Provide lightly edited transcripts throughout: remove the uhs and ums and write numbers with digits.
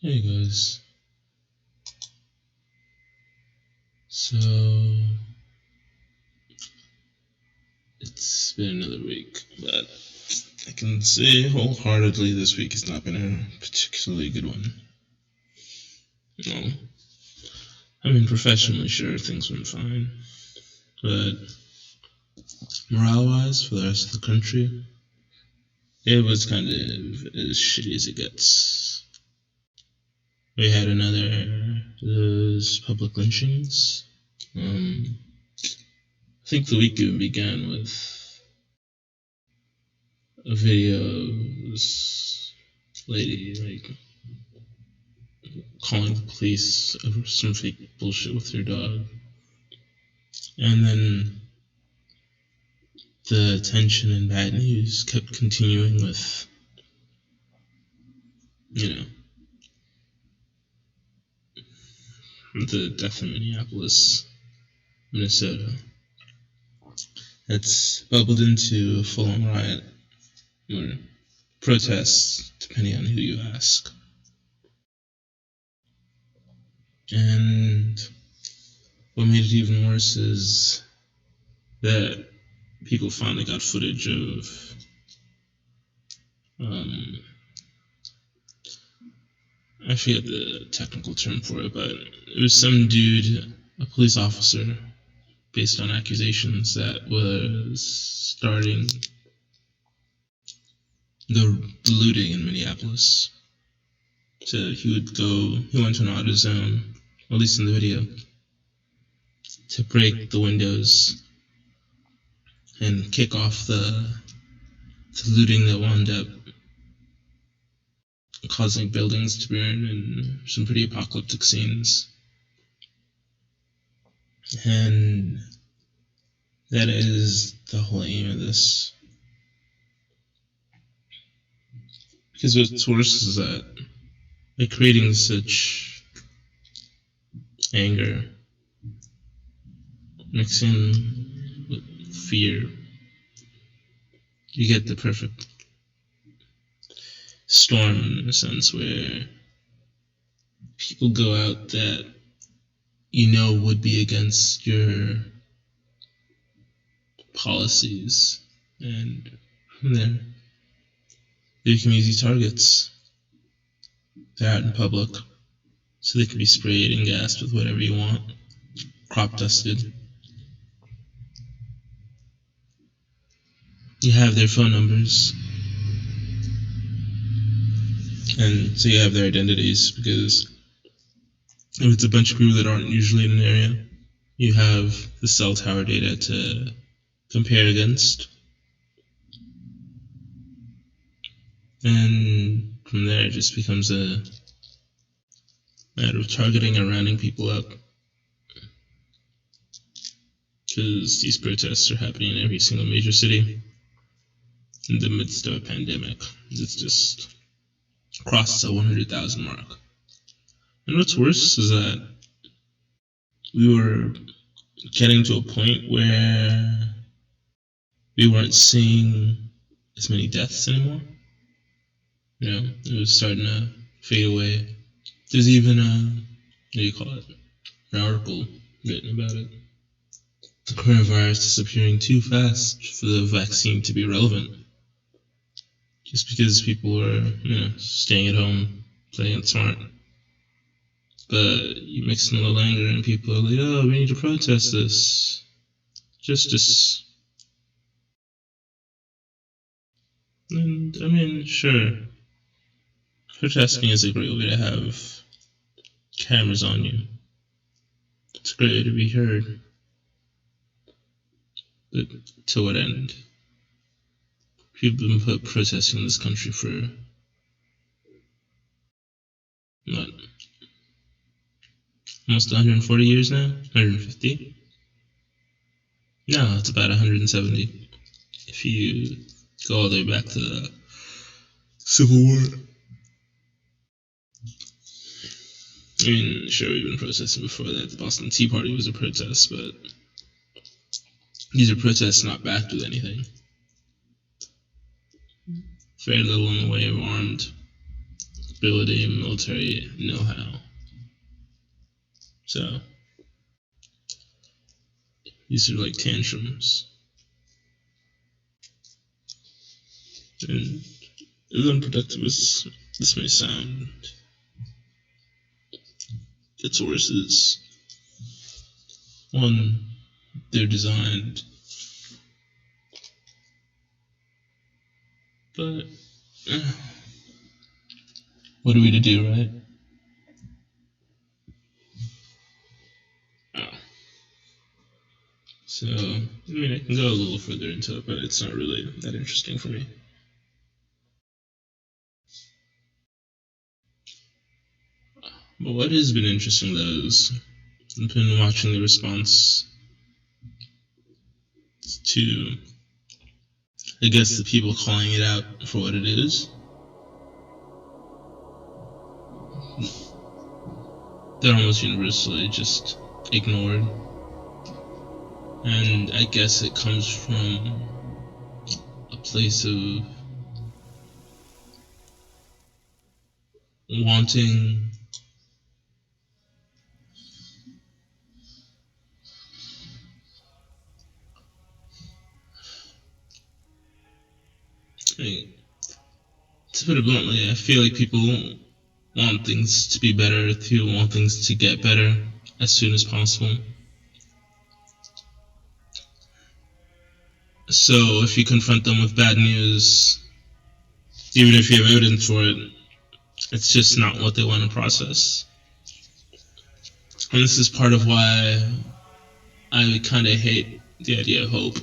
Hey guys, so it's been another week, but I can say wholeheartedly this week has not been a particularly good one. No, I mean professionally, sure things went fine, but morale-wise for the rest of the country, it was kind of as shitty as it gets. We had another those public lynchings. I think the week even began with a video of this lady calling the police over some fake bullshit with her dog. And then the tension and bad news kept continuing with, the death in Minneapolis, Minnesota. It's bubbled into a full-on riot, or protest, depending on who you ask. And what made it even worse is that people finally got footage of I forget the technical term for it, but it was some dude, a police officer, based on accusations that was starting the looting in Minneapolis. So he went to an AutoZone, at least in the video, to break the windows and kick off the looting that wound up causing buildings to burn and some pretty apocalyptic scenes. And that is the whole aim of this. Because what's worse is that by creating such anger, mixing with fear, you get the perfect storm in a sense where people go out that would be against your policies, and from there they become easy targets. They're out in public, so they can be sprayed and gassed with whatever you want, crop dusted. You have their phone numbers, and so you have their identities, because if it's a bunch of people that aren't usually in an area, you have the cell tower data to compare against. And from there, it just becomes a matter of targeting and rounding people up. Because these protests are happening in every single major city in the midst of a pandemic. It's just crosses a 100,000 mark. And what's worse is that we were getting to a point where we weren't seeing as many deaths anymore. It was starting to fade away. There's even an article written about it. The coronavirus disappearing too fast for the vaccine to be relevant. Just because people are, staying at home, playing it smart. But you mix in a little anger and people are like, oh, we need to protest this. Justice. And, sure. Protesting is a great way to have cameras on you. It's a great way to be heard. But to what end? People have been protesting in this country for what? Almost 140 years now? 150? No, it's about 170. If you go all the way back to the Civil War. Sure, we've been protesting before that. The Boston Tea Party was a protest, but these are protests not backed with anything. Very little in the way of armed ability, military know-how. So these are like tantrums. And as unproductive as this may sound, its worse is one, they're designed, but what are we to do, right? Oh. So, I mean, I can go a little further into it, but it's not really that interesting for me. But what has been interesting, though, is I've been watching the response to, I guess, the people calling it out for what it is. They're almost universally just ignored. And I guess it comes from a place of wanting to put it bluntly, I feel like people want things to be better, people want things to get better as soon as possible. So if you confront them with bad news, even if you have evidence for it, it's just not what they want to process. And this is part of why I kind of hate the idea of hope.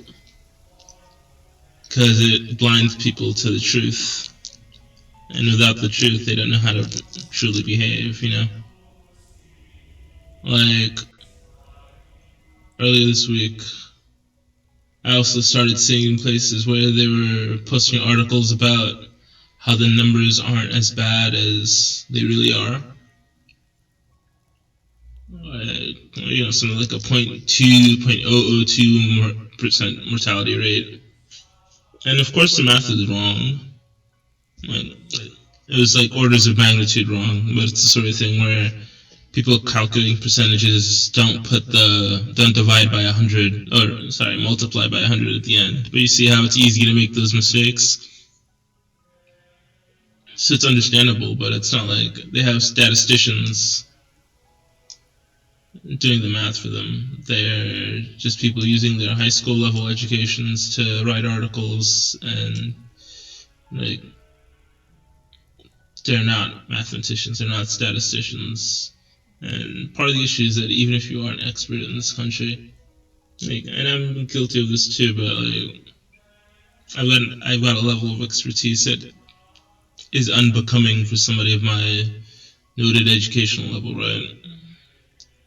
Because it blinds people to the truth. And without the truth, they don't know how to truly behave, you know? Like, earlier this week, I also started seeing places where they were posting articles about how the numbers aren't as bad as they really are. Something like a 0.2% mortality rate. And of course the math is wrong. Like, it was like orders of magnitude wrong, but it's the sort of thing where people calculating percentages don't divide by 100, multiply by 100 at the end. But you see how it's easy to make those mistakes? So it's understandable, but it's not like they have statisticians doing the math for them. They're just people using their high school level educations to write articles, and like they're not mathematicians, they're not statisticians. And part of the issue is that even if you are an expert in this country, and I'm guilty of this too, but I've got a level of expertise that is unbecoming for somebody of my noted educational level, right?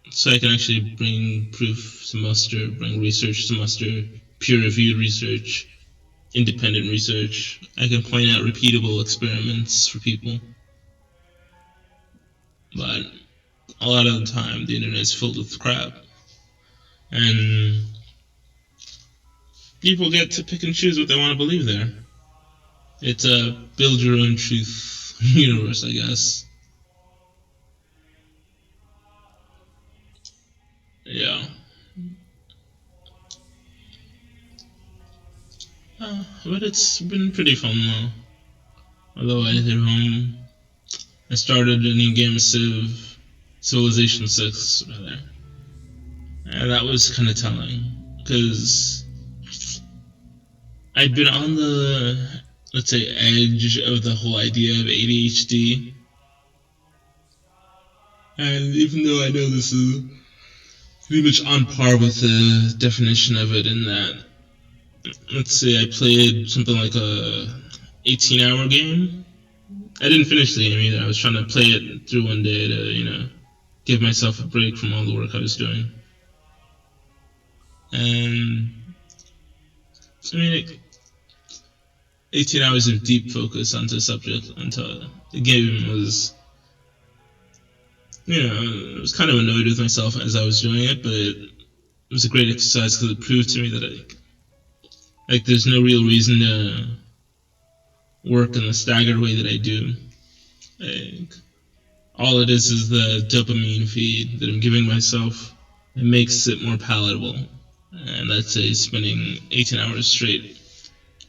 So I can actually bring proof to muster, bring research to muster, peer-reviewed research, independent research. I can point out repeatable experiments for people. But a lot of the time, the internet is filled with crap. And people get to pick and choose what they want to believe there. It's a build your own truth universe, I guess. Yeah. But it's been pretty fun though. Although I hit home, I started a new game of Civilization 6, rather. And that was kind of telling, because I'd been on the, let's say, edge of the whole idea of ADHD. And even though I know this is pretty much on par with the definition of it, in that, let's say I played something like a 18-hour game. I didn't finish the game either. I was trying to play it through one day to, give myself a break from all the work I was doing. And, 18 hours of deep focus onto a subject, onto the game was, I was kind of annoyed with myself as I was doing it, but it was a great exercise because it proved to me that there's no real reason to work in the staggered way that I do. Like, all it is the dopamine feed that I'm giving myself. It makes it more palatable. And let's say spending 18 hours straight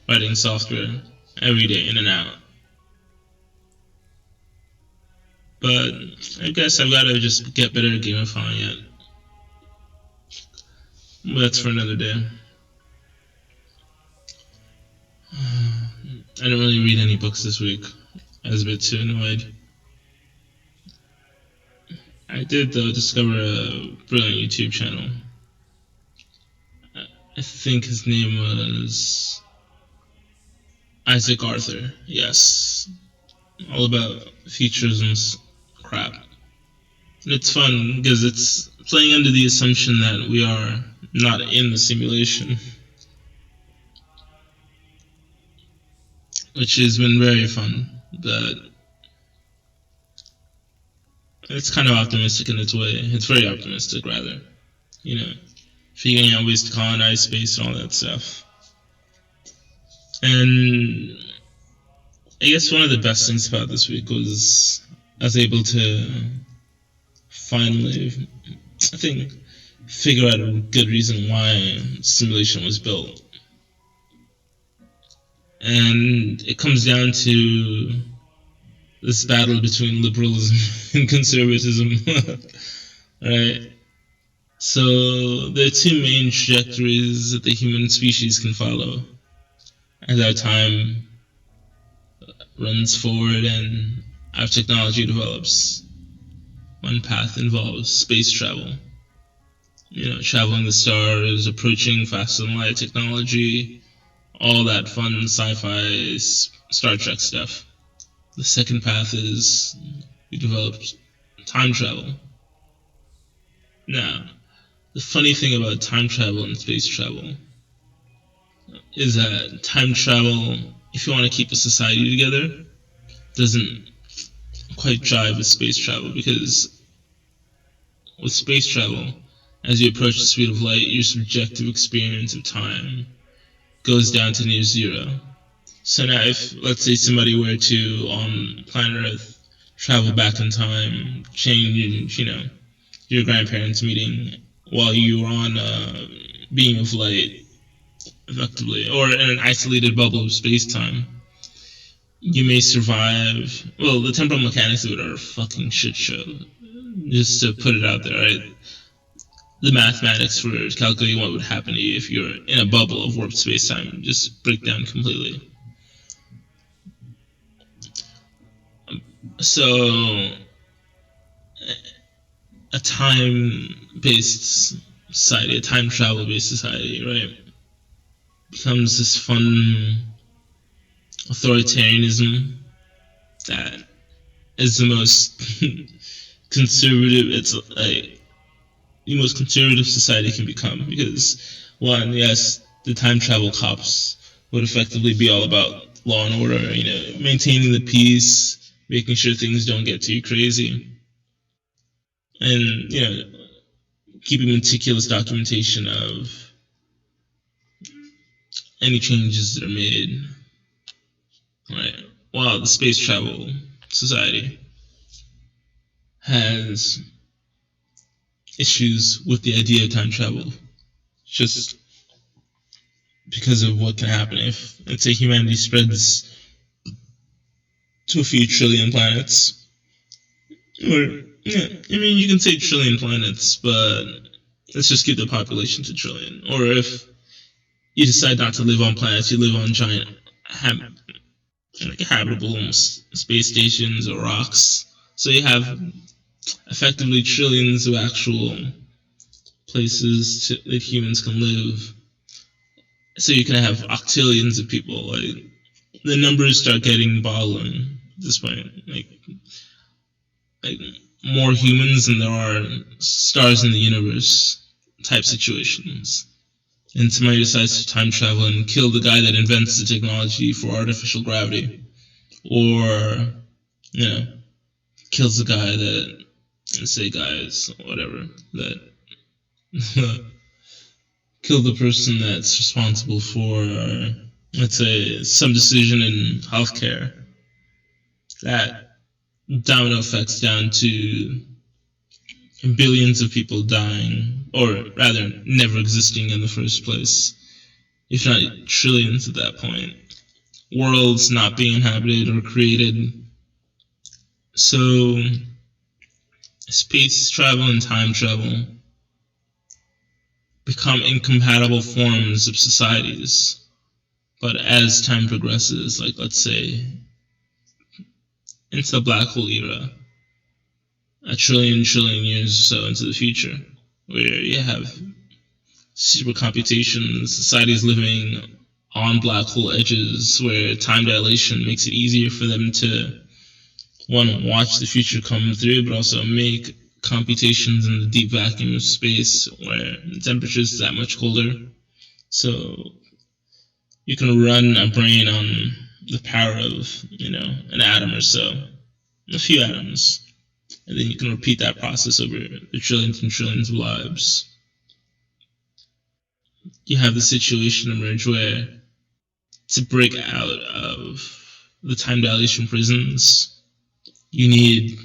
writing software every day in and out. But I guess I've got to just get better at gamifying it. But that's for another day. I didn't really read any books this week. I was a bit too annoyed. I did, though, discover a brilliant YouTube channel. I think his name was Isaac Arthur. Yes. All about futurism crap. And it's fun because it's playing under the assumption that we are not in the simulation, which has been very fun. But it's kind of optimistic in its way. It's very optimistic, rather. You know, figuring out ways to colonize space and all that stuff. And I guess one of the best things about this week was I was able to finally, I think, figure out a good reason why simulation was built. And it comes down to this battle between liberalism and conservatism. Right? So there are two main trajectories that the human species can follow as our time runs forward and our technology develops. One path involves space travel. Traveling the stars, approaching faster than light technology, all that fun sci-fi Star Trek stuff. The second path is we developed time travel. Now, the funny thing about time travel and space travel is that time travel, if you want to keep a society together, doesn't quite jive with space travel, because with space travel, as you approach the speed of light, your subjective experience of time goes down to near zero. So now if, let's say, somebody were to, on planet Earth, travel back in time, change, your grandparents' meeting while you were on a beam of light, effectively, or in an isolated bubble of space-time, you may survive. Well, the temporal mechanics of it are a fucking shit show. Just to put it out there, right? The mathematics for calculating what would happen to you if you're in a bubble of warped space-time just break down completely. So, a time-based society, a time travel-based society, right, becomes this fun authoritarianism that is the most conservative. It's like the most conservative society can become, because one, yes, the time travel cops would effectively be all about law and order, maintaining the peace, making sure things don't get too crazy, and keeping meticulous documentation of any changes that are made. Right. While the space travel society has issues with the idea of time travel, just because of what can happen if, let's say, humanity spreads to a few trillion planets. Or, yeah, I mean, you can say trillion planets, but let's just keep the population to trillion. Or if you decide not to live on planets, you live on giant, habitable space stations or rocks. So you have effectively trillions of actual places that humans can live. So you can have octillions of people. Like, the numbers start getting boggling at this point. Like more humans than there are stars in the universe type situations. And somebody decides to time travel and kill the guy that invents the technology for artificial gravity, or kills the guy that, let's say, guys, whatever, that kill the person that's responsible for, let's say, some decision in healthcare. That domino effects down to billions of people dying, or rather, never existing in the first place, if not trillions at that point. Worlds not being inhabited or created. So, space travel and time travel become incompatible forms of societies. But as time progresses, like let's say into the black hole era, a trillion years or so into the future, where you have supercomputations, societies living on black hole edges, where time dilation makes it easier for them to, one, watch the future come through, but also make computations in the deep vacuum of space where the temperature is that much colder. So you can run a brain on the power of, an atom or so, a few atoms, and then you can repeat that process over the trillions and trillions of lives. You have the situation emerge where to break out of the time dilation prisons, you need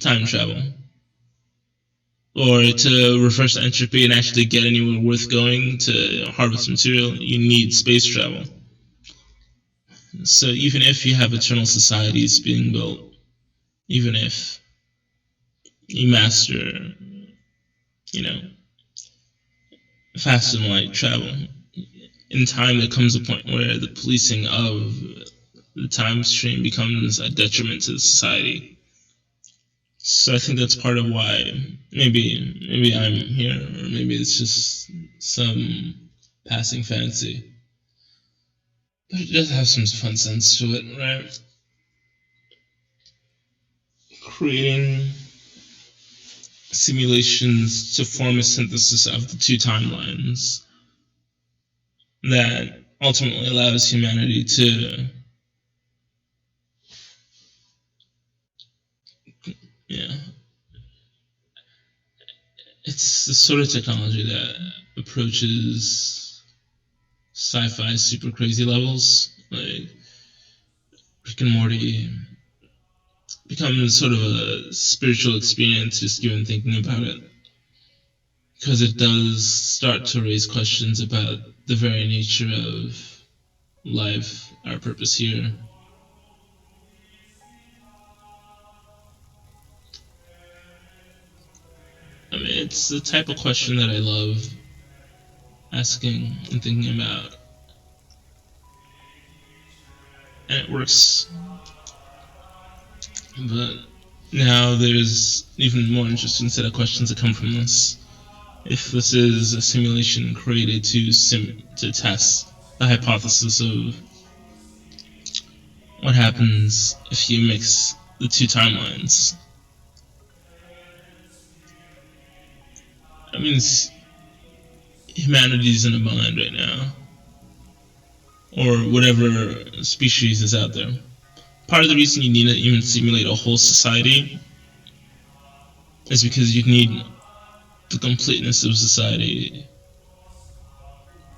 time travel. Or to reverse entropy and actually get anywhere worth going to harvest material, you need space travel. So even if you have eternal societies being built, even if you master, you know, fast and light travel, in time there comes a point where the policing of the time stream becomes a detriment to the society. So I think that's part of why maybe I'm here, or maybe it's just some passing fancy. But it does have some fun sense to it, right? Creating simulations to form a synthesis of the two timelines that ultimately allows humanity to, yeah, it's the sort of technology that approaches sci-fi super crazy levels. Like Rick and Morty becomes sort of a spiritual experience just even thinking about it, because it does start to raise questions about the very nature of life, our purpose here. I mean, it's the type of question that I love asking and thinking about, and it works. But now there's even more interesting set of questions that come from this. If this is a simulation created to test the hypothesis of what happens if you mix the two timelines. I mean, humanity's in a bind right now, or whatever species is out there. Part of the reason you need to even simulate a whole society is because you need the completeness of society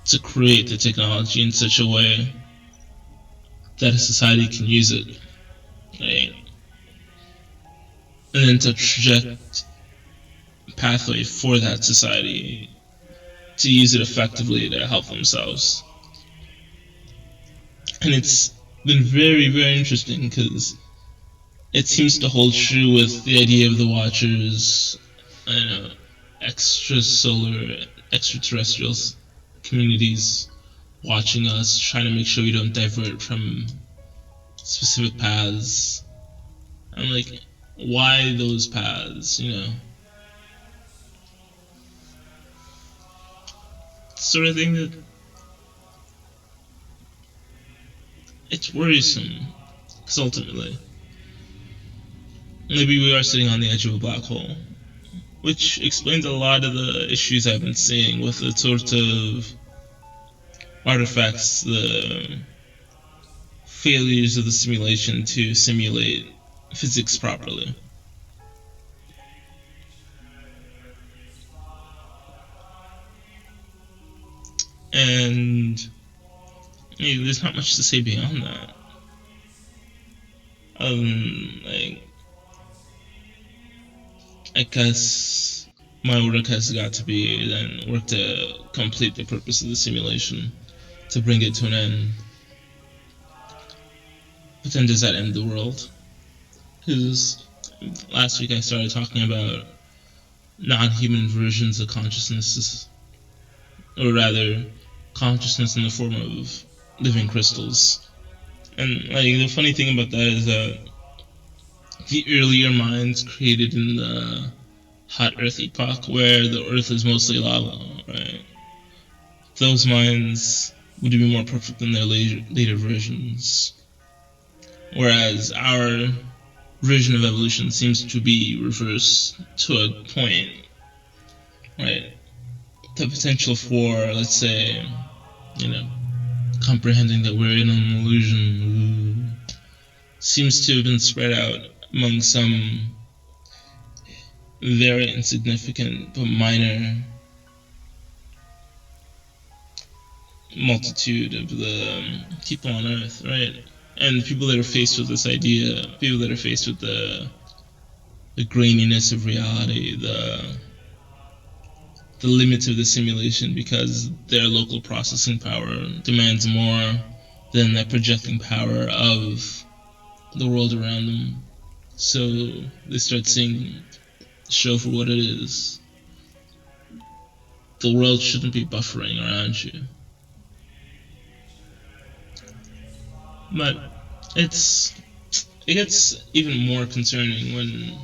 to create the technology in such a way that a society can use it, right? And then to project a pathway for that society to use it effectively to help themselves. And it's been very, very interesting because it seems to hold true with the idea of the Watchers, extraterrestrials, communities watching us, trying to make sure we don't divert from specific paths. I'm like, why those paths, Sort of thing that it's worrisome, because ultimately, maybe we are sitting on the edge of a black hole, which explains a lot of the issues I've been seeing with the sort of artifacts, the failures of the simulation to simulate physics properly. And there's not much to say beyond that. Like, I guess my work has got to be then work to complete the purpose of the simulation, to bring it to an end. But then does that end the world? Because last week I started talking about non-human versions of consciousness, or rather, consciousness in the form of living crystals. And like the funny thing about that is that the earlier minds created in the hot earth epoch, where the earth is mostly lava, right? Those minds would be more perfect than their later versions. Whereas our version of evolution seems to be reversed to a point, right? The potential for, let's say, you know, comprehending that we're in an illusion seems to have been spread out among some very insignificant but minor multitude of the people on Earth, right? And people that are faced with this idea, people that are faced with the graininess of reality, the limits of the simulation, because their local processing power demands more than the projecting power of the world around them. So they start seeing the show for what it is. The world shouldn't be buffering around you. But it gets even more concerning when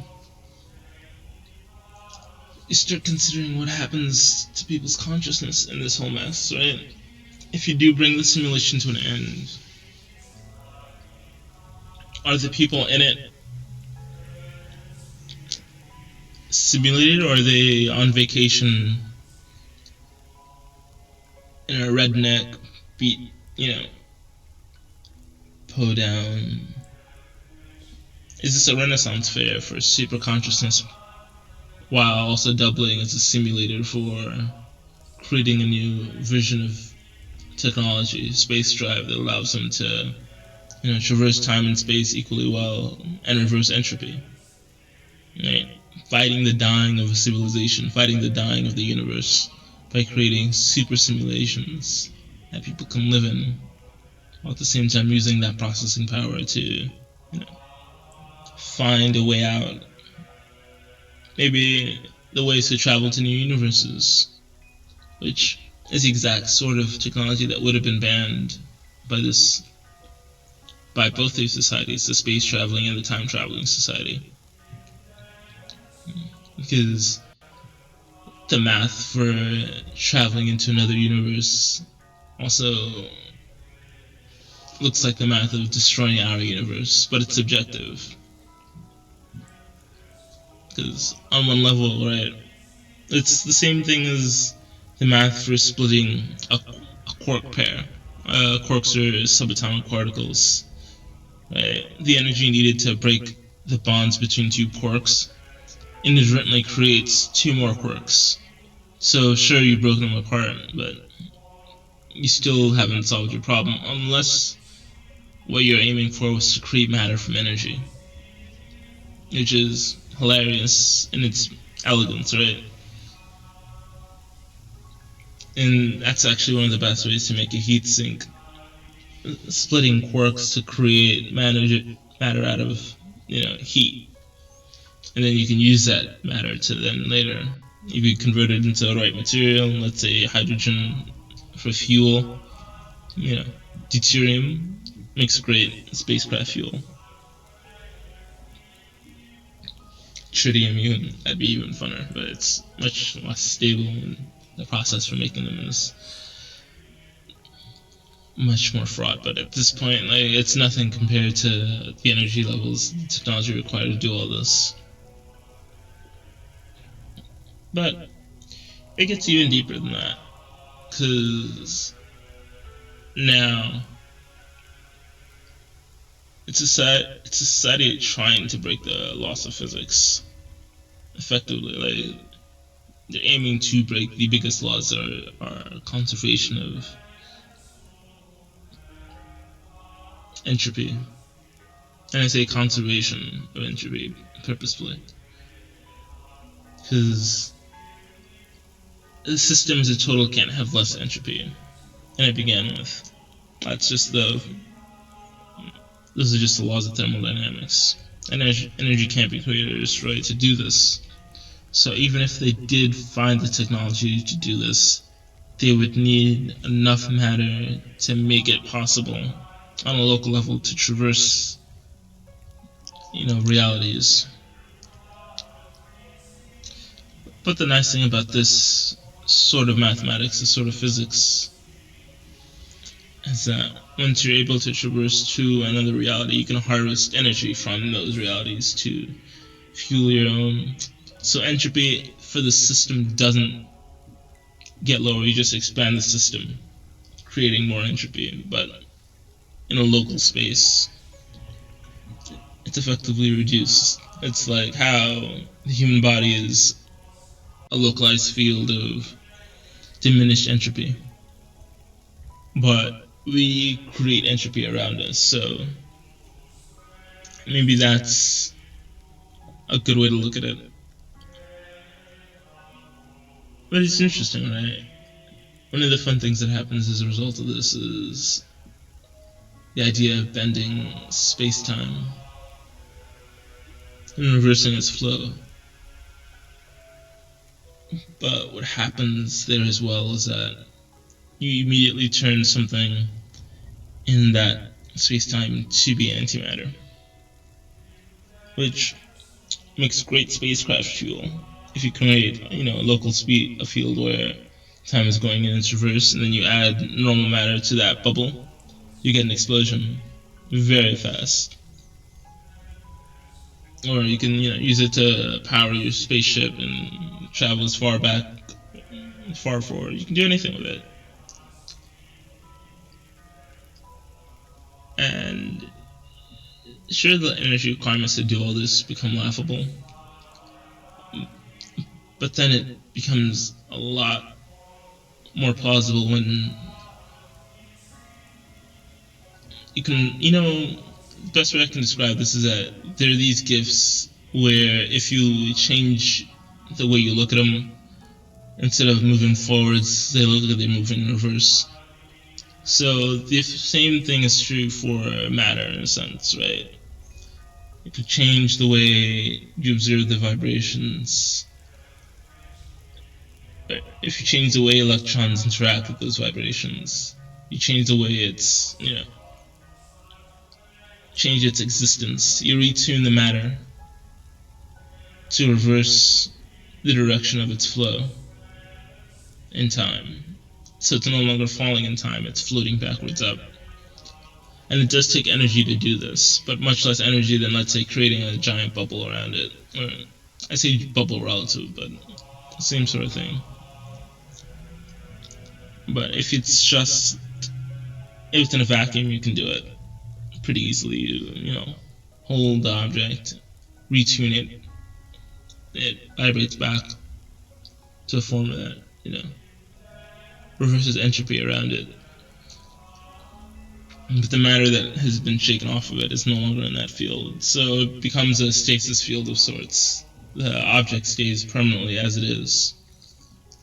you start considering what happens to people's consciousness in this whole mess, right? If you do bring the simulation to an end, are the people in it simulated, or are they on vacation in a redneck beat, po down? Is this a renaissance fair for super consciousness while also doubling as a simulator for creating a new vision of technology, space drive that allows them to, traverse time and space equally well and reverse entropy, right? Fighting the dying of a civilization, fighting the dying of the universe by creating super simulations that people can live in, while at the same time using that processing power to, find a way out. Maybe the ways to travel to new universes, which is the exact sort of technology that would have been banned by both these societies, the space traveling and the time traveling society. Because the math for traveling into another universe also looks like the math of destroying our universe, but it's subjective. Because on one level, right, it's the same thing as the math for splitting a quark pair. Quarks are subatomic particles. Right? The energy needed to break the bonds between two quarks inadvertently creates two more quarks. So sure, you broke them apart, but you still haven't solved your problem unless what you're aiming for was to create matter from energy, which is hilarious in its elegance, right? And that's actually one of the best ways to make a heat sink. Splitting quarks to create matter out of, heat. And then you can use that matter to then later, if you convert it into the right material, let's say hydrogen for fuel, deuterium makes great spacecraft fuel. Tritium, that'd be even funner, but it's much less stable, and the process for making them is much more fraught. But at this point, it's nothing compared to the energy levels, the technology required to do all this. But it gets even deeper than that, because now it's a society trying to break the laws of physics effectively. Like, they're aiming to break the biggest laws are conservation of entropy And I say conservation of entropy purposefully, because the system as a total can't have less entropy than it began with. That's just those are just the laws of thermodynamics. Energy can't be created or destroyed to do this. So even if they did find the technology to do this, they would need enough matter to make it possible on a local level to traverse, realities. But the nice thing about this sort of mathematics, this sort of physics, is that once you're able to traverse to another reality, you can harvest energy from those realities to fuel your own. So entropy for the system doesn't get lower, you just expand the system, creating more entropy. But in a local space, it's effectively reduced. It's like how the human body is a localized field of diminished entropy. But we create entropy around us, so maybe that's a good way to look at it. But it's interesting, right? One of the fun things that happens as a result of this is the idea of bending space-time and reversing its flow. But what happens there as well is that you immediately turn something in that space-time to be antimatter, which makes great spacecraft fuel. If you create, a local speed, a field where time is going in its reverse, and then you add normal matter to that bubble, you get an explosion very fast. Or you can, use it to power your spaceship and travel as far back, far forward. You can do anything with it. And sure, the energy requirements to do all this become laughable, but then it becomes a lot more plausible when you can, the best way I can describe this is that there are these gifts where if you change the way you look at them, instead of moving forwards, they look like they're moving in reverse. So the same thing is true for matter in a sense, right? You could change the way you observe the vibrations. If you change the way electrons interact with those vibrations, you change the way it's, change its existence. You retune the matter to reverse the direction of its flow in time. So it's no longer falling in time, it's floating backwards up. And it does take energy to do this, but much less energy than, let's say, creating a giant bubble around it. Or, I say bubble relative, but same sort of thing. But if it's in a vacuum, you can do it pretty easily. You hold the object, retune it vibrates back to a form that, reverses entropy around it. But the matter that has been shaken off of it is no longer in that field, so it becomes a stasis field of sorts. The object stays permanently as it is,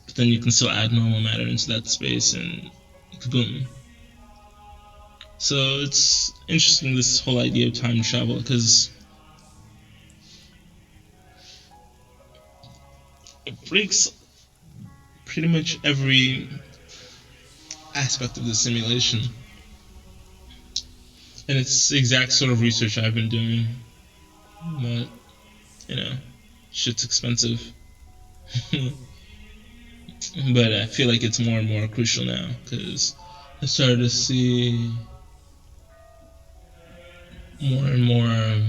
but then you can still add normal matter into that space and kaboom. So it's interesting, this whole idea of time travel, because it breaks pretty much every aspect of the simulation. And it's the exact sort of research I've been doing. But, shit's expensive. But I feel like it's more and more crucial now, because I started to see more and more.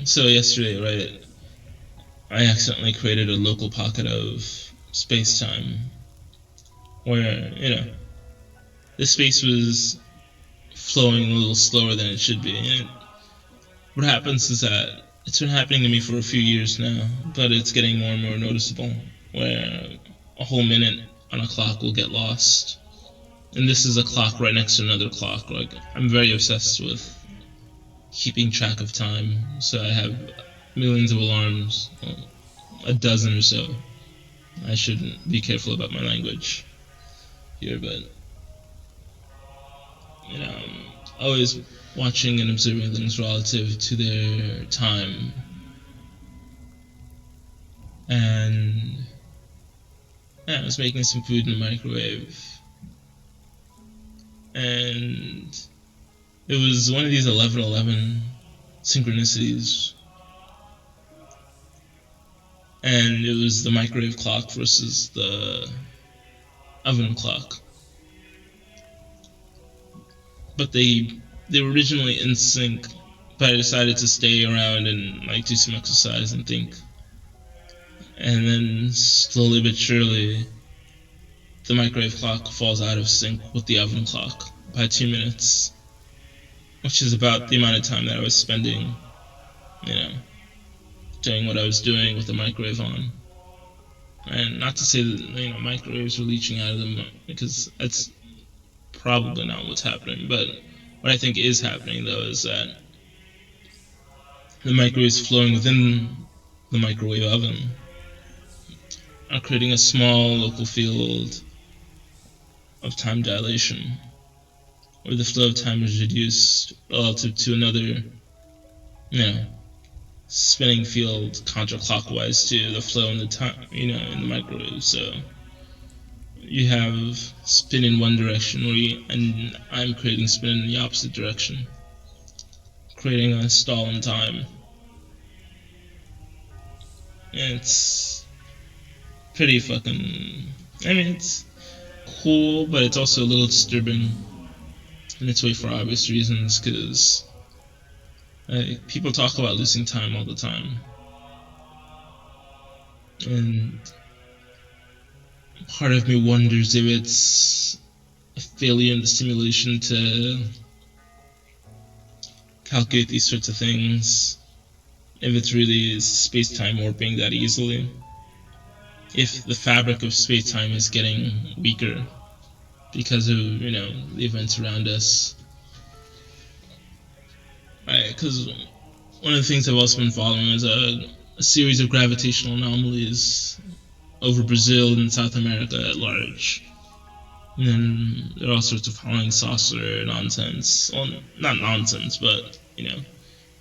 So yesterday, right, I accidentally created a local pocket of space-time where, the space was flowing a little slower than it should be. And what happens is that it's been happening to me for a few years now, but it's getting more and more noticeable, where a whole minute on a clock will get lost. And this is a clock right next to another clock. Like, I'm very obsessed with keeping track of time. So I have millions of alarms, a dozen or so. I should be careful about my language here, but always watching and observing things relative to their time. And I was making some food in the microwave, and it was one of these 11:11 synchronicities, and it was the microwave clock versus the oven clock. But they were originally in sync, but I decided to stay around and do some exercise and think. And then slowly but surely, the microwave clock falls out of sync with the oven clock by 2 minutes, which is about the amount of time that I was spending, doing what I was doing with the microwave on. And not to say that microwaves are leaching out of them, because that's probably not what's happening. But what I think is happening, though, is that the microwaves flowing within the microwave oven are creating a small local field of time dilation, where the flow of time is reduced relative to another, spinning field counterclockwise to the flow in the time, in the microwave. So you have spin in one direction, and I'm creating spin in the opposite direction, creating a stall in time. And it's pretty fucking. It's cool, but it's also a little disturbing in its way for obvious reasons, because people talk about losing time all the time, and part of me wonders if it's a failure in the simulation to calculate these sorts of things, if it's really space-time warping that easily, if the fabric of space-time is getting weaker because of, the events around us. Because one of the things I've also been following is a series of gravitational anomalies over Brazil and South America at large. And then there are all sorts of flying saucer nonsense. Well, not nonsense, but,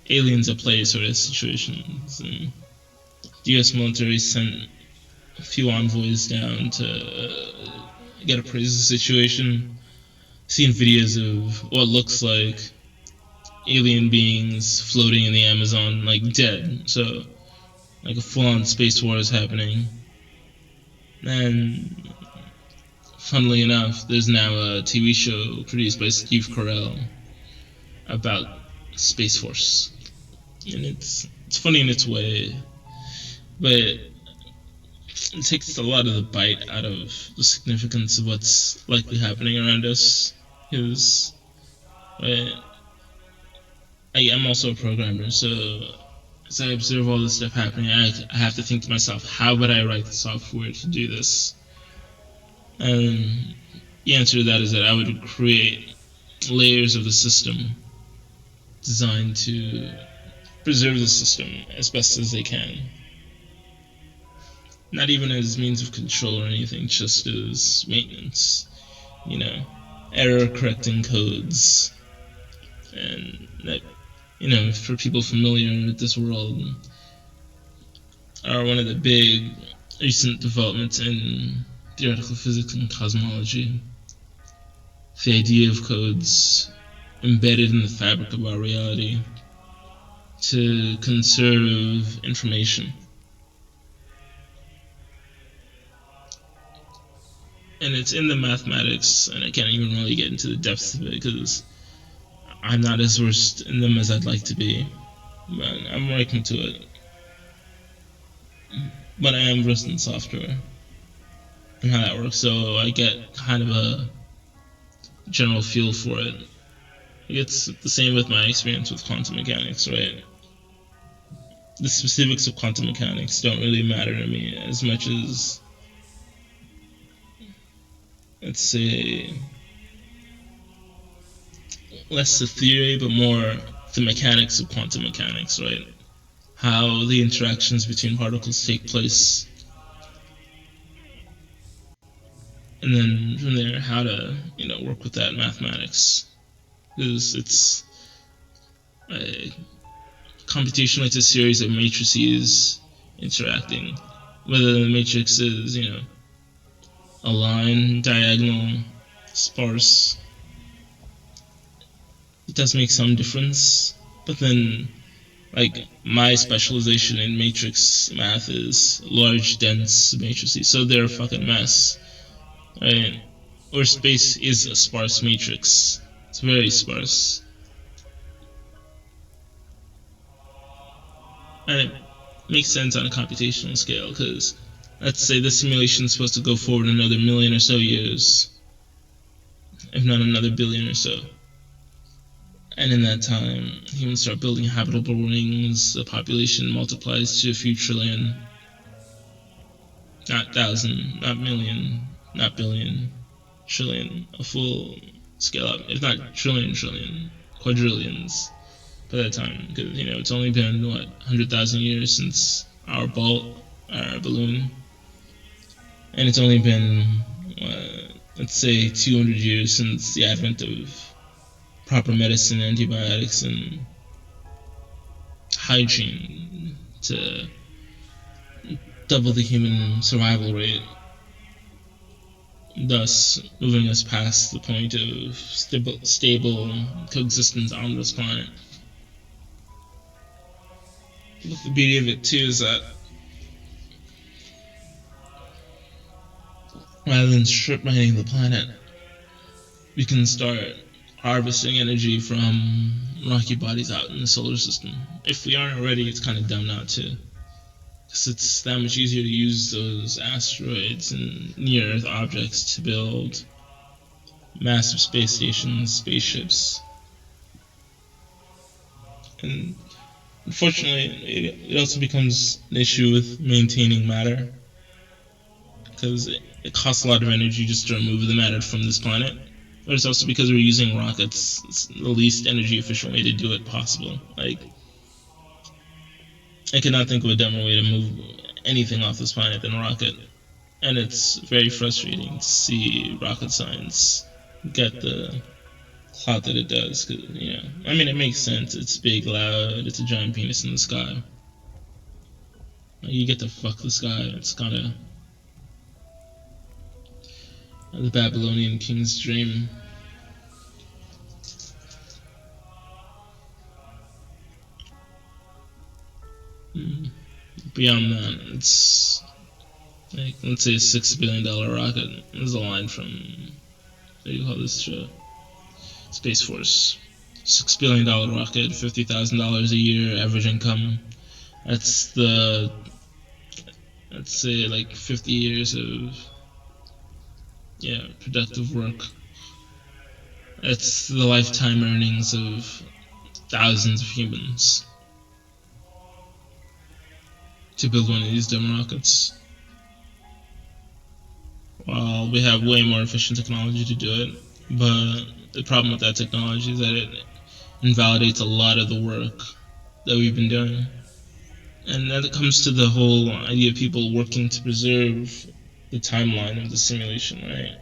aliens at play sort of situations. And the US military sent a few envoys down to get appraised of the situation. Seen videos of what looks like alien beings floating in the Amazon, dead. So, a full-on space war is happening. And funnily enough, there's now a TV show produced by Steve Carell about Space Force. And it's funny in its way, but it takes a lot of the bite out of the significance of what's likely happening around us. Because I'm also a programmer, so as I observe all this stuff happening, I have to think to myself, how would I write the software to do this? And the answer to that is that I would create layers of the system designed to preserve the system as best as they can. Not even as means of control or anything, just as maintenance, error correcting codes. And that, for people familiar with this world, are one of the big recent developments in theoretical physics and cosmology. The idea of codes embedded in the fabric of our reality to conserve information. And it's in the mathematics, and I can't even really get into the depths of it because I'm not as versed in them as I'd like to be. But I'm working to it. But I am versed in software and how that works, so I get kind of a general feel for it. It's the same with my experience with quantum mechanics, right? The specifics of quantum mechanics don't really matter to me as much as, let's say, less the theory, but more the mechanics of quantum mechanics, right? How the interactions between particles take place, and then from there, how to work with that mathematics, because it's a computation like a series of matrices interacting. Whether the matrix is a line, diagonal, sparse, it does make some difference. But then, like, my specialization in matrix math is large, dense matrices, so they're a fucking mess, right? Or space is a sparse matrix. It's very sparse. And it makes sense on a computational scale, because let's say the simulation is supposed to go forward another million or so years, if not another billion or so. And in that time, humans start building habitable rings, the population multiplies to a few trillion, not thousand, not million, not billion, trillion, a full scale up, if not trillion, quadrillions by that time, because it's only been 100,000 years since our balloon, and it's only been let's say 200 years since the advent of proper medicine, antibiotics, and hygiene to double the human survival rate, thus moving us past the point of stable coexistence on this planet. But the beauty of it too is that rather than strip mining the planet, we can start harvesting energy from rocky bodies out in the solar system. If we aren't already, it's kind of dumb not to. Because it's that much easier to use those asteroids and near-Earth objects to build massive space stations, spaceships. And unfortunately, it also becomes an issue with maintaining matter, because it costs a lot of energy just to remove the matter from this planet. But it's also because we're using rockets. It's the least energy efficient way to do it possible. Like, I cannot think of a dumber way to move anything off this planet than a rocket. And it's very frustrating to see rocket science get the clout that it does. Cause, I mean, it makes sense. It's big, loud, it's a giant penis in the sky. You get to fuck the sky. It's kind of the Babylonian king's dream. Beyond that, it's like, let's say a $6 billion rocket. There's a line from, what do you call this show? Space Force. $6 billion rocket, $50,000 a year average income. That's the, let's say, like 50 years of productive work. It's the lifetime earnings of thousands of humans to build one of these dumb rockets. While we have way more efficient technology to do it, but the problem with that technology is that it invalidates a lot of the work that we've been doing. And that comes to the whole idea of people working to preserve the timeline of the simulation, right?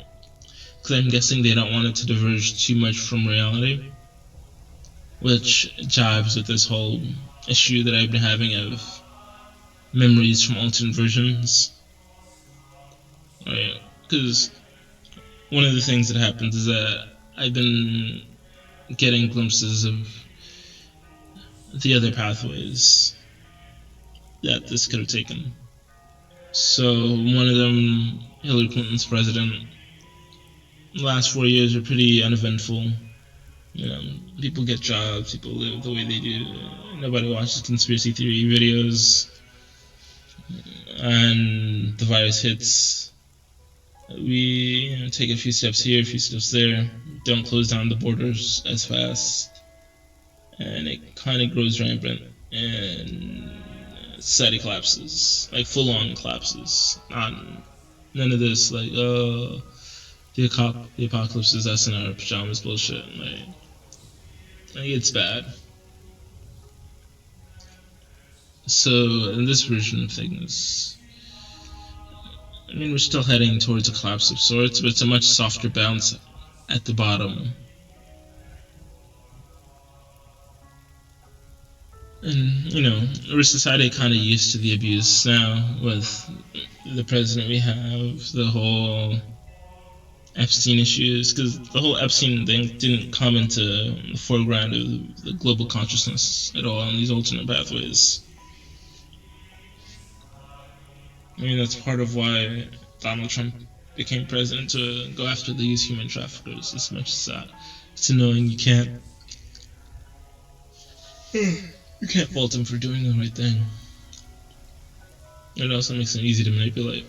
Because I'm guessing they don't want it to diverge too much from reality, which jives with this whole issue that I've been having of memories from alternate versions. Right? Because one of the things that happens is that I've been getting glimpses of the other pathways that this could have taken. So one of them, Hillary Clinton's president, the last 4 years are pretty uneventful. People get jobs, people live the way they do. Nobody watches conspiracy theory videos. And the virus hits. We take a few steps here, a few steps there. Don't close down the borders as fast. And it kind of grows rampant. And society collapses. Like, full-on collapses. None of this, like, the apocalypse is us in our pajamas bullshit. Like, it's bad. So in this version of things, I mean, we're still heading towards a collapse of sorts, but it's a much softer bounce at the bottom. And, our society kind of used to the abuse now with the president we have, the whole Epstein issues, because the whole Epstein thing didn't come into the foreground of the global consciousness at all in these alternate pathways. I mean, that's part of why Donald Trump became president, to go after these human traffickers as much as that. It's annoying. You can't fault him for doing the right thing. It also makes him easy to manipulate.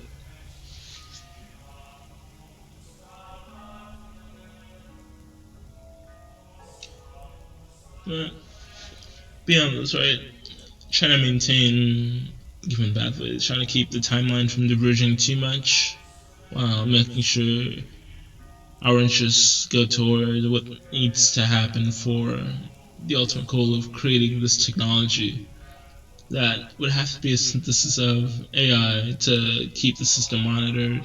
But beyond this, right? Trying to maintain human pathways, trying to keep the timeline from diverging too much, while making sure our interests go toward what needs to happen for the ultimate goal of creating this technology that would have to be a synthesis of AI to keep the system monitored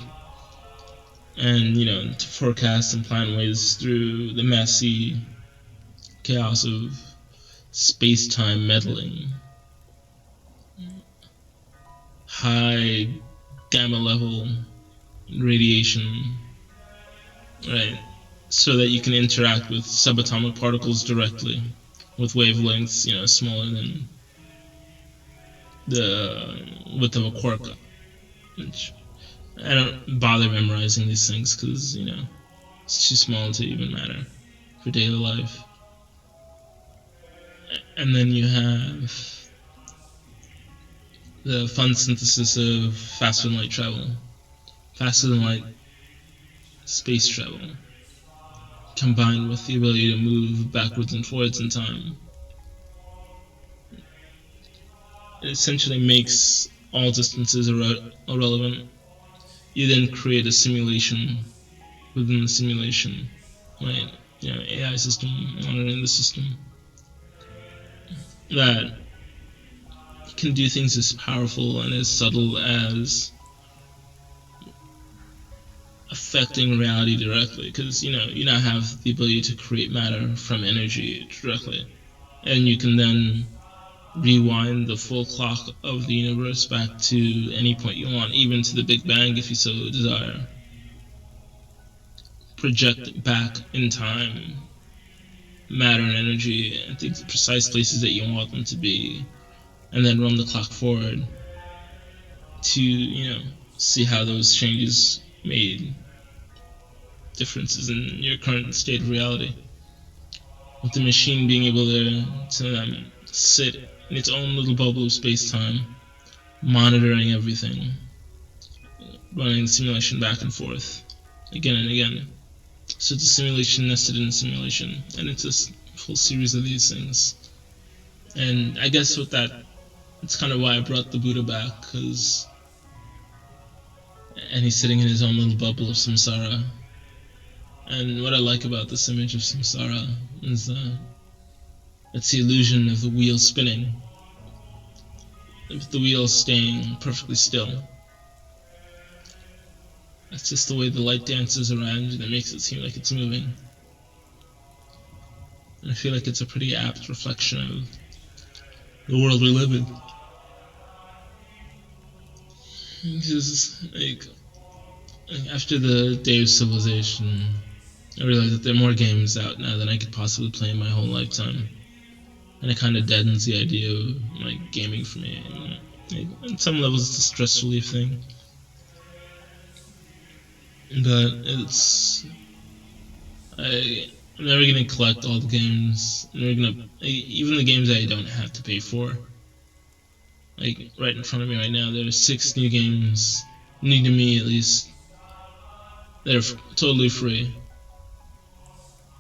and, to forecast and plan ways through the messy chaos of space-time meddling, high gamma level radiation, right? So that you can interact with subatomic particles directly with wavelengths, smaller than the width of a quark. Which I don't bother memorizing these things because, it's too small to even matter for daily life. And then you have the fun synthesis of faster than light travel, faster than light space travel, combined with the ability to move backwards and forwards in time. It essentially makes all distances irrelevant. You then create a simulation within the simulation, right? AI system monitoring the system that can do things as powerful and as subtle as affecting reality directly, because you now have the ability to create matter from energy directly, and you can then rewind the full clock of the universe back to any point you want, even to the Big Bang if you so desire. Project back in time matter and energy at the precise places that you want them to be, and then run the clock forward to, see how those changes made differences in your current state of reality. With the machine being able to sit in its own little bubble of space-time, monitoring everything, running the simulation back and forth, again and again. So it's a simulation nested in a simulation, and it's a full series of these things. And I guess with that, it's kind of why I brought the Buddha back, and he's sitting in his own little bubble of samsara. And what I like about this image of samsara is it's the illusion of the wheel spinning, of the wheel staying perfectly still. That's just the way the light dances around and it makes it seem like it's moving. And I feel like it's a pretty apt reflection of the world we live in. Because, after the day of civilization, I realized that there are more games out now than I could possibly play in my whole lifetime. And it kind of deadens the idea of, gaming for me. On some levels, it's a stress relief thing. But I'm never going to collect all the games. Even the games that I don't have to pay for. Right in front of me right now, there are 6 new games, new to me at least, that are totally free.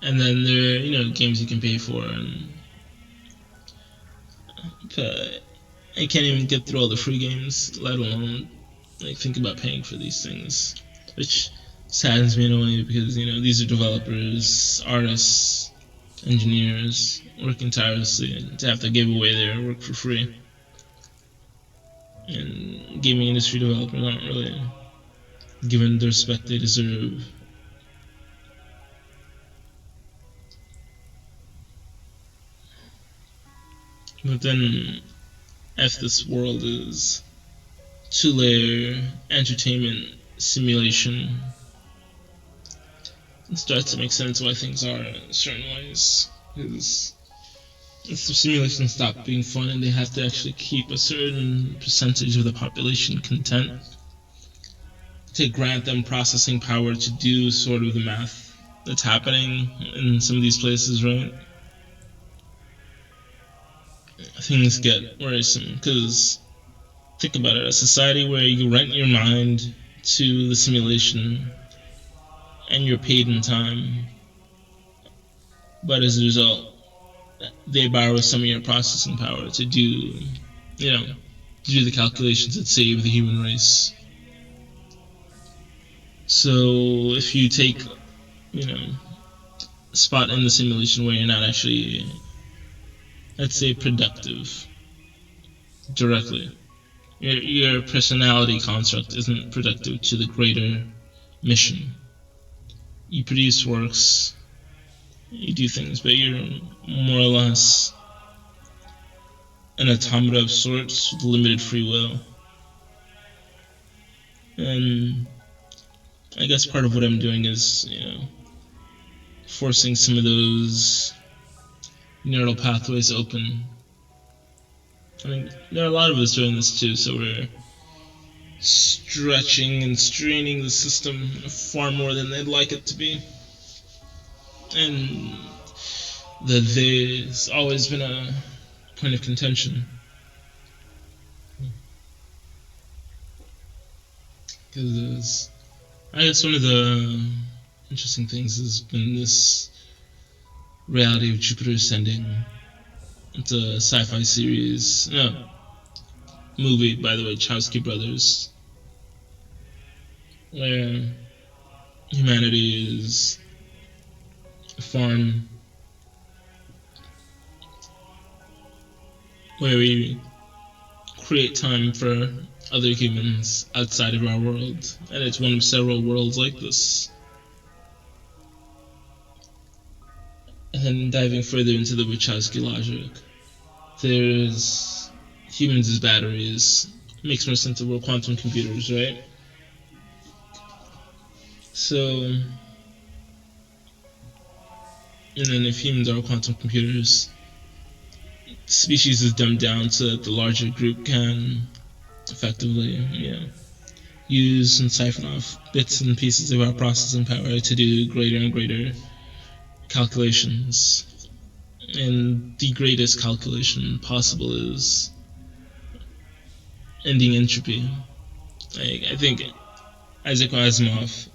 And then there are, games you can pay for, but I can't even get through all the free games, let alone think about paying for these things, which saddens me in a way because these are developers, artists, engineers working tirelessly to have to give away their work for free. and gaming industry developers aren't really given the respect they deserve. But then, if this world is two-layer entertainment simulation, it starts to make sense why things are certain ways. Because if the simulations stop being fun and they have to actually keep a certain percentage of the population content to grant them processing power to do sort of the math that's happening in some of these places, right? Things get worrisome because think about it, a society where you rent your mind to the simulation and you're paid in time, but as a result, they borrow some of your processing power to do, to do the calculations that save the human race. So if you take, a spot in the simulation where you're not actually, let's say, productive directly, your personality construct isn't productive to the greater mission. You produce works, you do things, but you're more or less an automata of sorts with limited free will. And I guess part of what I'm doing is, forcing some of those neural pathways open. I mean, there are a lot of us doing this too, so we're stretching and straining the system far more than they'd like it to be. And there's always been a point of contention. Because I guess one of the interesting things has been this reality of Jupiter Ascending. It's a sci-fi series, no, movie, by the way, Wachowski brothers, where humanity is a farm where we create time for other humans outside of our world, and it's one of several worlds like this. And then diving further into the Wachowski logic, there's humans as batteries. It makes more sense that we're quantum computers, right? So, and then if humans are quantum computers, species is dumbed down so that the larger group can effectively, use and siphon off bits and pieces of our processing power to do greater and greater calculations. And the greatest calculation possible is ending entropy. I think Isaac Asimov,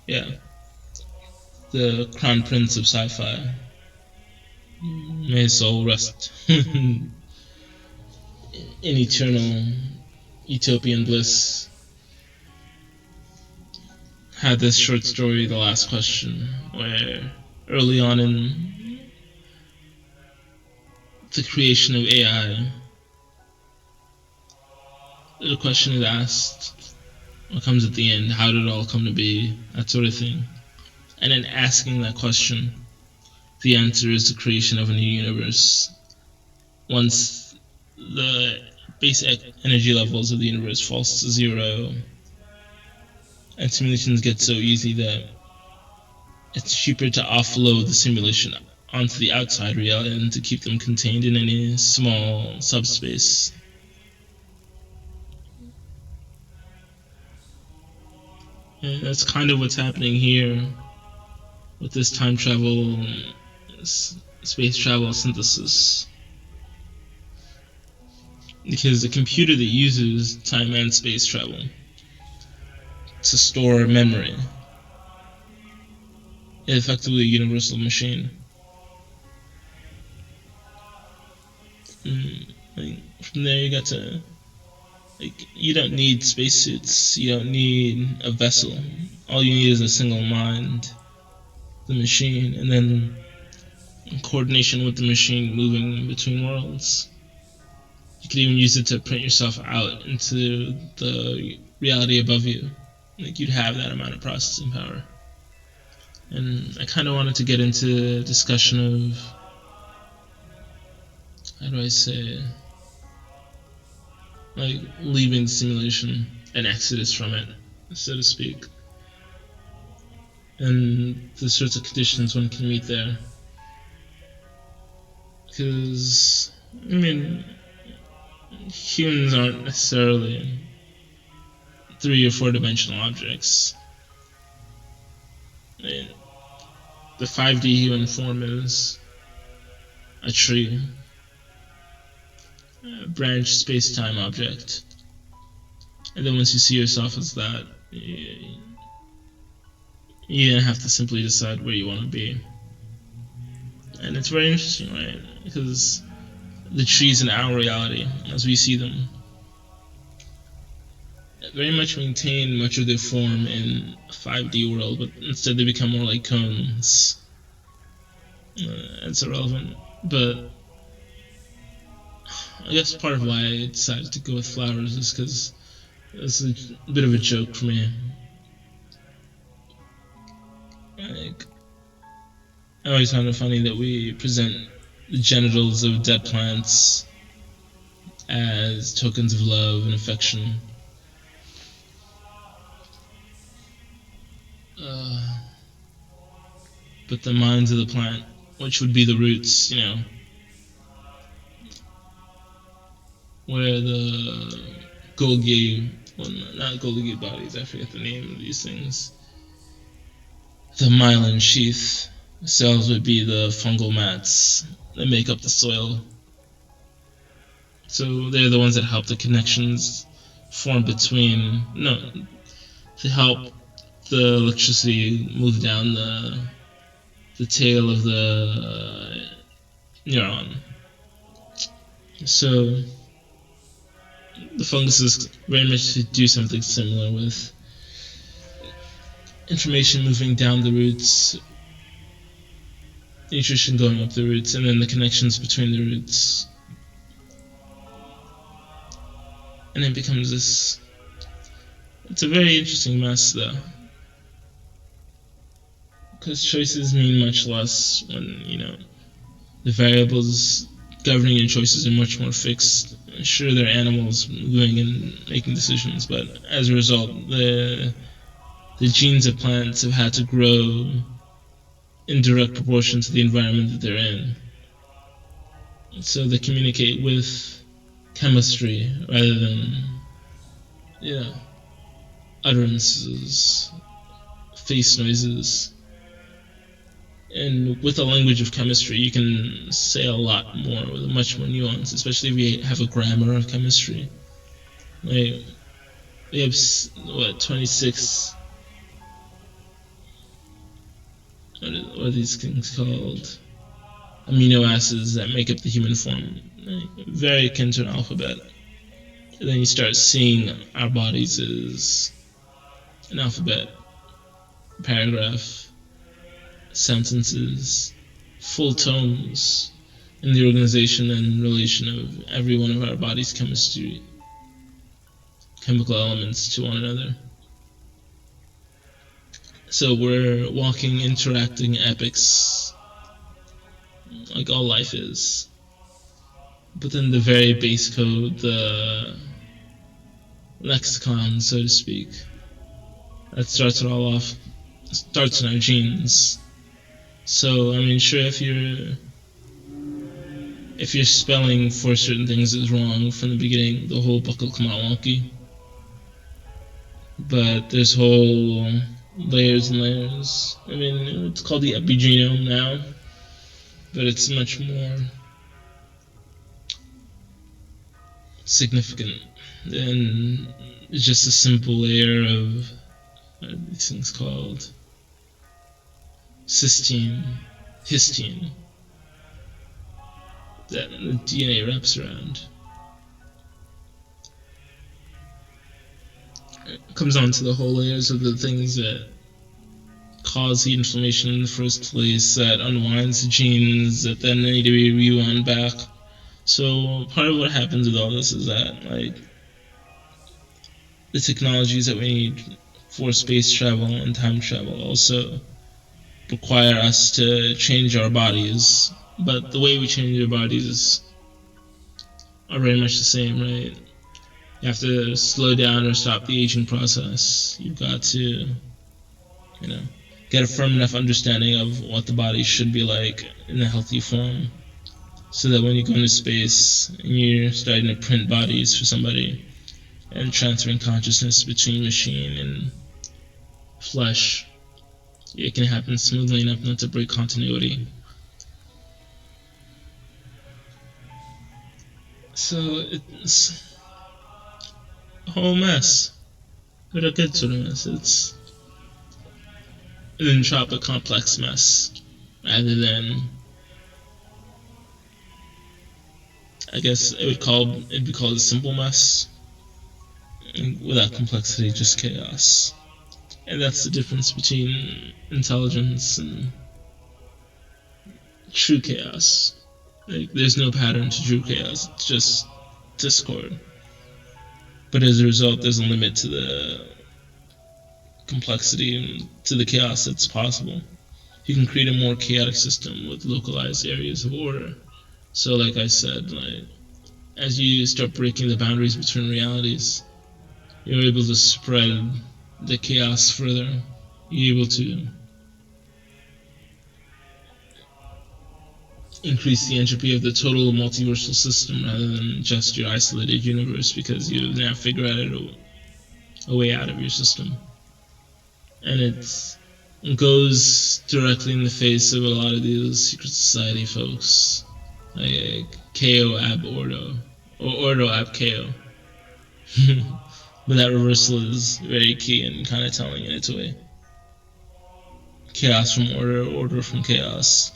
the crown prince of sci-fi, may his soul rest in eternal utopian bliss, had this short story, The Last Question, where early on in the creation of AI, the question is asked, what comes at the end, how did it all come to be, that sort of thing. And in asking that question, the answer is the creation of a new universe. Once the basic energy levels of the universe falls to zero, and simulations get so easy that it's cheaper to offload the simulation onto the outside reality than to keep them contained in any small subspace. And that's kind of what's happening here with this time travel, space travel synthesis. Because the computer that uses time and space travel to store memory is effectively a universal machine. From there you got to, you don't need spacesuits, you don't need a vessel. All you need is a single mind, the machine, and then coordination with the machine moving between worlds. You could even use it to print yourself out into the reality above you. Like, you'd have that amount of processing power. And I kind of wanted to get into discussion of, how do I say, like, leaving the simulation, an exodus from it, so to speak, and the sorts of conditions one can meet there. Because, I mean, humans aren't necessarily 3 or 4 dimensional objects. I mean, the 5D human form is a tree, a branched space-time object. And then once you see yourself as that, you have to simply decide where you want to be. And it's very interesting, right? Because the trees in our reality, as we see them, very much maintain much of their form in a 5D world, but instead they become more like cones. It's irrelevant, but I guess part of why I decided to go with flowers is because it's a bit of a joke for me. Like, I always found it funny that we present the genitals of dead plants as tokens of love and affection. But the minds of the plant, which would be the roots, where the Golgi, well, not Golgi bodies, I forget the name of these things. The myelin sheath cells would be the fungal mats that make up the soil. So they're the ones that help the connections form between, to help the electricity move down the tail of the neuron. So the funguses very much do something similar with information moving down the roots, nutrition going up the roots, and then the connections between the roots. And it becomes this, it's a very interesting mess though. Because choices mean much less when, the variables governing your choices are much more fixed. Sure, they're animals moving and making decisions, but as a result, the genes of plants have had to grow in direct proportion to the environment that they're in. So they communicate with chemistry rather than, utterances, face noises. And with the language of chemistry, you can say a lot more with much more nuance, especially if you have a grammar of chemistry. Like, we have, 26, what are these things called? Amino acids that make up the human form. Like, very akin to an alphabet. And then you start seeing our bodies as an alphabet, a paragraph, sentences, full tomes in the organization and relation of every one of our body's chemistry, chemical elements to one another. So we're walking, interacting epics, like all life is. But then the very base code, the lexicon, so to speak, that starts it all off, starts in our genes. So, I mean, sure, if your spelling for certain things is wrong from the beginning, the whole book will come out wonky. But there's whole layers and layers. I mean, it's called the epigenome now, but it's much more significant than just a simple layer of, what are these things called? Cysteine, histine, that the DNA wraps around. It comes on to the whole layers of the things that cause the inflammation in the first place, that unwinds the genes that then need to be rewound back So part of what happens with all this is that like the technologies that we need for space travel and time travel also require us to change our bodies, but the way we change our bodies are very much the same, right? You have to slow down or stop the aging process. You've got to, get a firm enough understanding of what the body should be like in a healthy form, so that when you go into space and you're starting to print bodies for somebody and transferring consciousness between machine and flesh, it can happen smoothly enough not to break continuity. So it's a whole mess, but a good sort of mess. It's an entropic complex mess, rather than, I guess it'd be called a simple mess, without complexity, just chaos. And that's the difference between intelligence and true chaos. Like, there's no pattern to true chaos, it's just discord. But as a result, there's a limit to the complexity and to the chaos that's possible. You can create a more chaotic system with localized areas of order. So, like I said, like, as you start breaking the boundaries between realities, you're able to spread the chaos further. You're able to increase the entropy of the total multiversal system rather than just your isolated universe, because you've now figured out a way out of your system. And it goes directly in the face of a lot of these secret society folks, like KO ab ordo, or ordo ab KO. But that reversal is very key and kind of telling in its way. Chaos from order, order from chaos.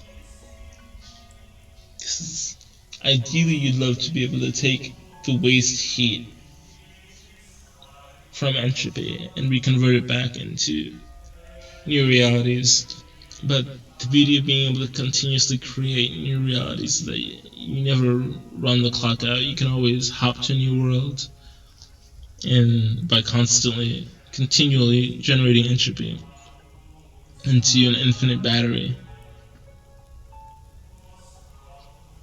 Ideally, you'd love to be able to take the waste heat from entropy and reconvert it back into new realities. But the beauty of being able to continuously create new realities is that you never run the clock out. You can always hop to a new world, and by continually generating entropy into an infinite battery,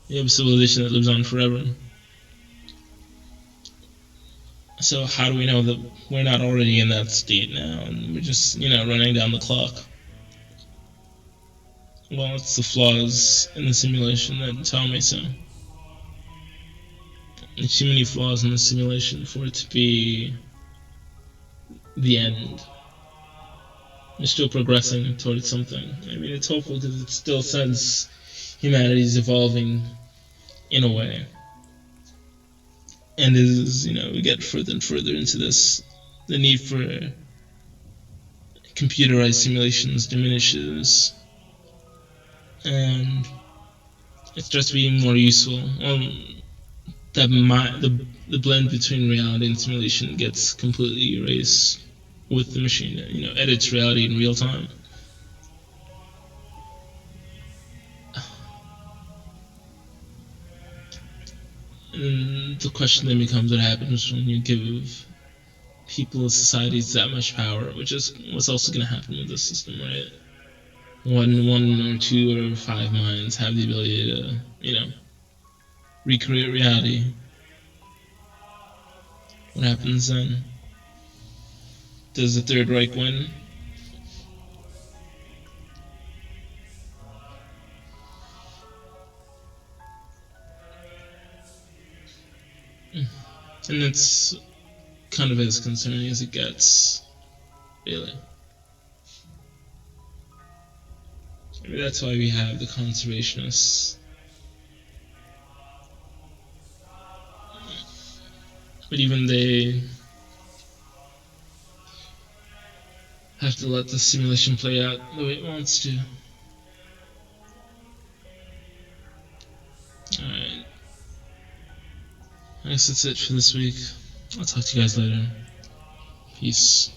you have a civilization that lives on forever. So how do we know that we're not already in that state now and we're just, running down the clock? Well, it's the flaws in the simulation that tell me so. There's too many flaws in the simulation for it to be the end. We're still progressing towards something. I mean, it's hopeful because it still says humanity's evolving in a way. And as, we get further and further into this, the need for computerized simulations diminishes, and it starts being more useful. The blend between reality and simulation gets completely erased with the machine that edits reality in real time. And the question then becomes, what happens when you give people and societies that much power, which is what's also going to happen with this system, right? One or two or five minds have the ability to, recreate reality. What happens then? Does the Third Reich win? And it's kind of as concerning as it gets, really. Maybe that's why we have the conservationists. But even they have to let the simulation play out the way it wants to. Alright. I guess that's it for this week. I'll talk to you guys later. Peace.